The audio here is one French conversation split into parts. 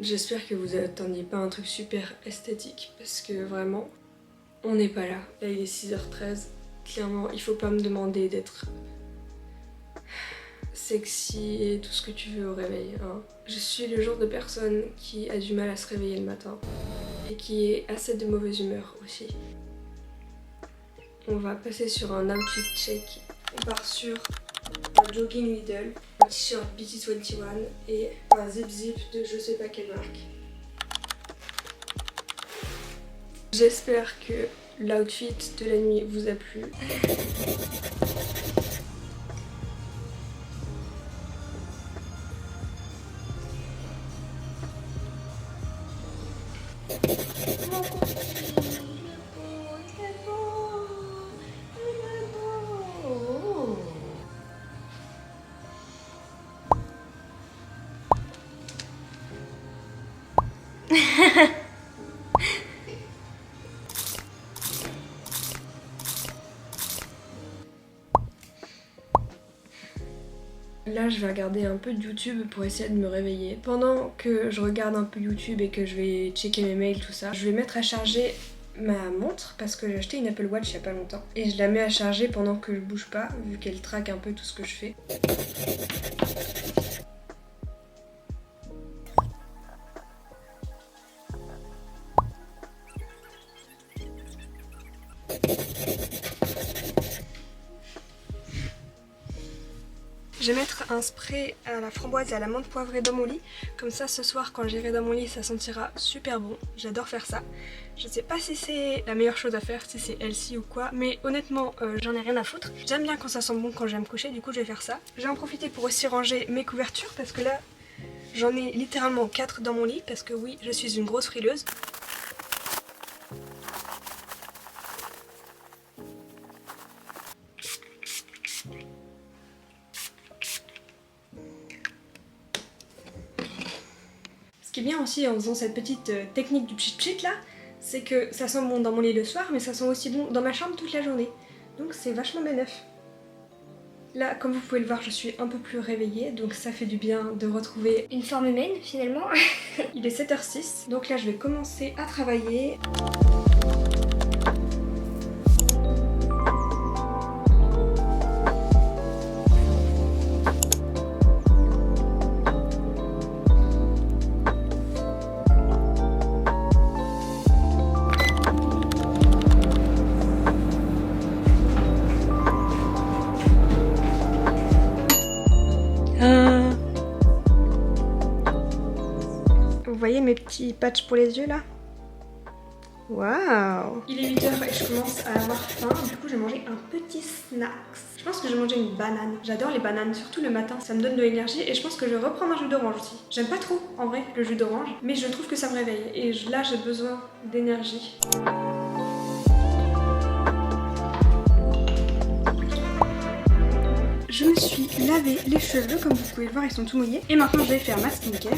J'espère que vous attendiez pas un truc super esthétique parce que vraiment, on n'est pas là. Là il est 6h13, clairement il faut pas me demander d'être sexy et tout ce que tu veux au réveil. Hein. Je suis le genre de personne qui a du mal à se réveiller le matin et qui est assez de mauvaise humeur aussi. On va passer sur un outfit check. On part sur un jogging Lidl, un t-shirt BT21 et un zip de je sais pas quelle marque. J'espère que l'outfit de la nuit vous a plu. Là je vais regarder un peu de YouTube pour essayer de me réveiller. Pendant que je regarde un peu YouTube et que je vais checker mes mails, tout ça, je vais mettre à charger ma montre parce que j'ai acheté une Apple Watch il y a pas longtemps. Et je la mets à charger pendant que je bouge pas, vu qu'elle traque un peu tout ce que je fais. Je vais mettre un spray à la framboise et à la menthe poivrée dans mon lit. Comme ça, ce soir, quand j'irai dans mon lit, ça sentira super bon. J'adore faire ça. Je sais pas si c'est la meilleure chose à faire, si c'est healthy ou quoi. Mais honnêtement, j'en ai rien à foutre. J'aime bien quand ça sent bon quand je vais me coucher, du coup je vais faire ça. Je vais en profiter pour aussi ranger mes couvertures parce que là, j'en ai littéralement 4 dans mon lit. Parce que oui, je suis une grosse frileuse. Ce qui est bien aussi en faisant cette petite technique du pchit-pchit là, c'est que ça sent bon dans mon lit le soir, mais ça sent aussi bon dans ma chambre toute la journée. Donc c'est vachement bénef. Là, comme vous pouvez le voir, je suis un peu plus réveillée, donc ça fait du bien de retrouver une forme humaine finalement. Il est 7h06, donc là je vais commencer à travailler. Vous voyez mes petits patchs pour les yeux là? Waouh! Il est 8h et je commence à avoir faim, du coup je vais manger un petit snack. Je pense que je vais manger une banane. J'adore les bananes, surtout le matin, ça me donne de l'énergie et je pense que je vais reprendre un jus d'orange aussi. J'aime pas trop en vrai le jus d'orange, mais je trouve que ça me réveille et là j'ai besoin d'énergie. Je me suis lavé les cheveux, comme vous pouvez le voir, ils sont tout mouillés. Et maintenant je vais faire ma skincare.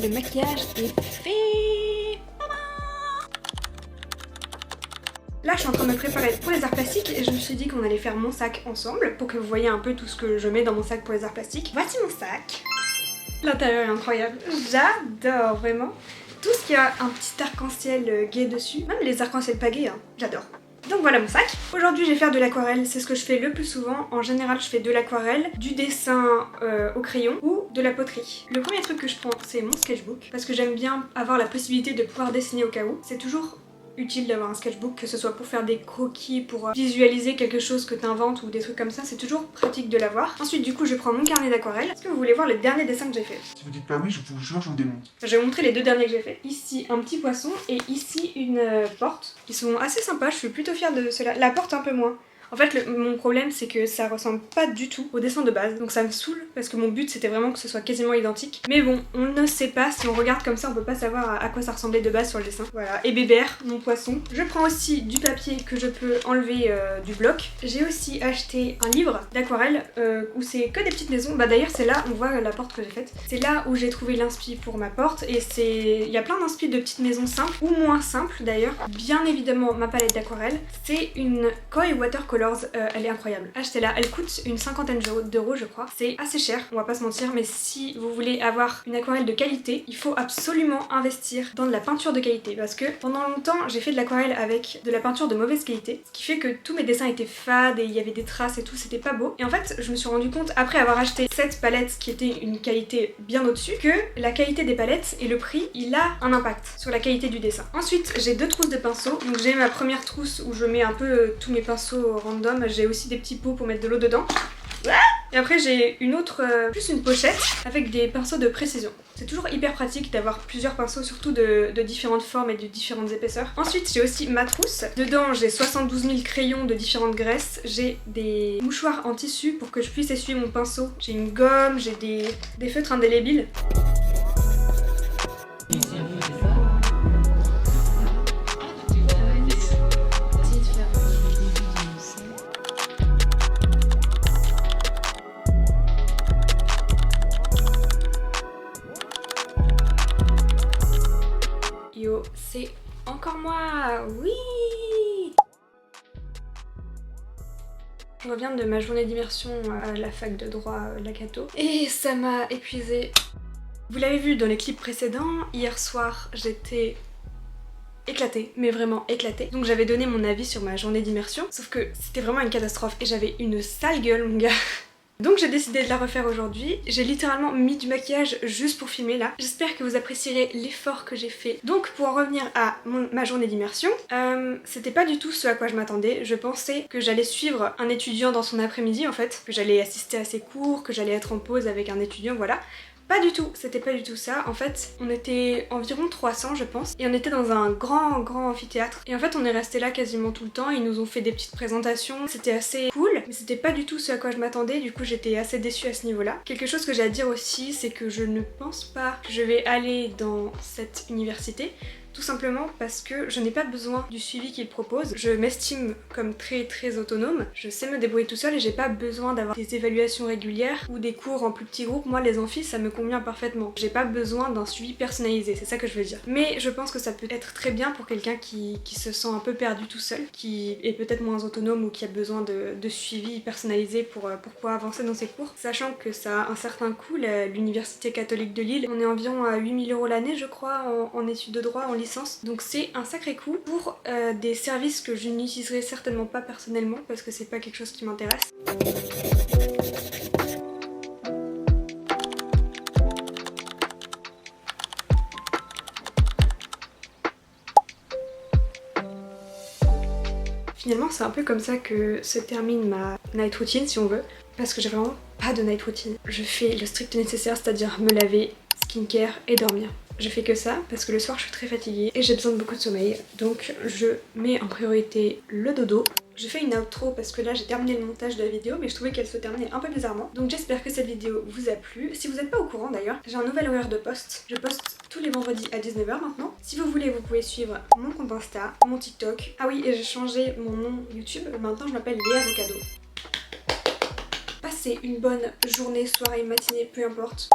Le maquillage est fait. Là je suis en train de me préparer pour les arts plastiques et je me suis dit qu'on allait faire mon sac ensemble pour que vous voyez un peu tout ce que je mets dans mon sac pour les arts plastiques. Voici mon sac. L'intérieur est incroyable. J'adore vraiment. Tout ce qui a un petit arc-en-ciel gai dessus. Même les arcs-en-ciel pas gays, hein. J'adore. Donc voilà mon sac. Aujourd'hui je vais faire de l'aquarelle, c'est ce que je fais le plus souvent. En général je fais de l'aquarelle, du dessin au crayon ou de la poterie. Le premier truc que je prends c'est mon sketchbook parce que j'aime bien avoir la possibilité de pouvoir dessiner au cas où. C'est toujours utile d'avoir un sketchbook, que ce soit pour faire des croquis, pour visualiser quelque chose que tu inventes ou des trucs comme ça, c'est toujours pratique de l'avoir. Ensuite du coup je prends mon carnet d'aquarelle. Est-ce que vous voulez voir le dernier dessin que j'ai fait? Si vous dites pas oui, je vous jure, je vous démonte. Je vais vous montrer les deux derniers que j'ai fait. Ici un petit poisson et ici une porte. Ils sont assez sympas, je suis plutôt fière de ceux-là. La porte un peu moins. En fait mon problème c'est que ça ressemble pas du tout au dessin de base, donc ça me saoule parce que mon but c'était vraiment que ce soit quasiment identique. Mais bon, on ne sait pas, si on regarde comme ça on peut pas savoir à quoi ça ressemblait de base sur le dessin. Voilà, et Bébert, mon poisson. Je prends aussi du papier que je peux enlever du bloc. J'ai aussi acheté un livre d'aquarelle où c'est que des petites maisons. Bah d'ailleurs c'est là, on voit la porte que j'ai faite. C'est là où j'ai trouvé l'inspi pour ma porte et il y a plein d'inspi de petites maisons simples ou moins simples d'ailleurs. Bien évidemment ma palette d'aquarelle, c'est une Koi Watercolors, elle est incroyable. Achetez-la, elle coûte une cinquantaine d'euros je crois. C'est assez cher, on va pas se mentir, mais si vous voulez avoir une aquarelle de qualité, il faut absolument investir dans de la peinture de qualité parce que pendant longtemps j'ai fait de l'aquarelle avec de la peinture de mauvaise qualité, ce qui fait que tous mes dessins étaient fades et il y avait des traces et tout, c'était pas beau. Et en fait je me suis rendu compte après avoir acheté cette palette qui était une qualité bien au-dessus que la qualité des palettes et le prix il a un impact sur la qualité du dessin. Ensuite j'ai deux trousses de pinceaux, donc j'ai ma première trousse où je mets un peu tous mes pinceaux random, j'ai aussi des petits pots pour mettre de l'eau dedans. Et après j'ai une autre, plus une pochette avec des pinceaux de précision. C'est toujours hyper pratique d'avoir plusieurs pinceaux, surtout de différentes formes et de différentes épaisseurs. Ensuite j'ai aussi ma trousse. Dedans j'ai 72 000 crayons de différentes graisses. J'ai des mouchoirs en tissu pour que je puisse essuyer mon pinceau. J'ai une gomme, j'ai des feutres indélébiles. Yo, c'est encore moi, oui! Je reviens de ma journée d'immersion à la fac de droit Lakato et ça m'a épuisée. Vous l'avez vu dans les clips précédents, hier soir j'étais éclatée, mais vraiment éclatée. Donc j'avais donné mon avis sur ma journée d'immersion, sauf que c'était vraiment une catastrophe et j'avais une sale gueule mon gars. Donc j'ai décidé de la refaire aujourd'hui. J'ai littéralement mis du maquillage juste pour filmer là. J'espère que vous apprécierez l'effort que j'ai fait. Donc pour en revenir à ma journée d'immersion, c'était pas du tout ce à quoi je m'attendais. Je pensais que j'allais suivre un étudiant dans son après-midi en fait, que j'allais assister à ses cours, que j'allais être en pause avec un étudiant, voilà. Pas du tout, c'était pas du tout ça. En fait, on était environ 300 je pense, et on était dans un grand amphithéâtre. Et en fait, on est resté là quasiment tout le temps, ils nous ont fait des petites présentations, c'était assez cool, mais c'était pas du tout ce à quoi je m'attendais, du coup j'étais assez déçue à ce niveau-là. Quelque chose que j'ai à dire aussi, c'est que je ne pense pas que je vais aller dans cette université. Tout simplement parce que je n'ai pas besoin du suivi qu'ils proposent. Je m'estime comme très autonome. Je sais me débrouiller tout seul et j'ai pas besoin d'avoir des évaluations régulières ou des cours en plus petits groupes. Moi les amphis ça me convient parfaitement. J'ai pas besoin d'un suivi personnalisé, c'est ça que je veux dire. Mais je pense que ça peut être très bien pour quelqu'un qui se sent un peu perdu tout seul, qui est peut-être moins autonome ou qui a besoin de suivi personnalisé pour pouvoir avancer dans ses cours. Sachant que ça a un certain coût, l'université catholique de Lille. On est environ à 8 000 € l'année je crois en études de droit, en licence. Donc c'est un sacré coût pour des services que je n'utiliserai certainement pas personnellement parce que c'est pas quelque chose qui m'intéresse. Finalement c'est un peu comme ça que se termine ma night routine si on veut, parce que j'ai vraiment pas de night routine. Je fais le strict nécessaire, c'est-à-dire me laver, skincare et dormir. Je fais que ça parce que le soir je suis très fatiguée et j'ai besoin de beaucoup de sommeil, donc je mets en priorité le dodo. Je fais une outro parce que là j'ai terminé le montage de la vidéo mais je trouvais qu'elle se terminait un peu bizarrement. Donc j'espère que cette vidéo vous a plu. Si vous n'êtes pas au courant d'ailleurs, j'ai un nouvel horaire de poste. Je poste tous les vendredis à 19 h maintenant. Si vous voulez vous pouvez suivre mon compte Insta, mon TikTok. Ah oui, et j'ai changé mon nom YouTube, maintenant je m'appelle Léa Avocado. Passez une bonne journée, soirée, matinée, peu importe.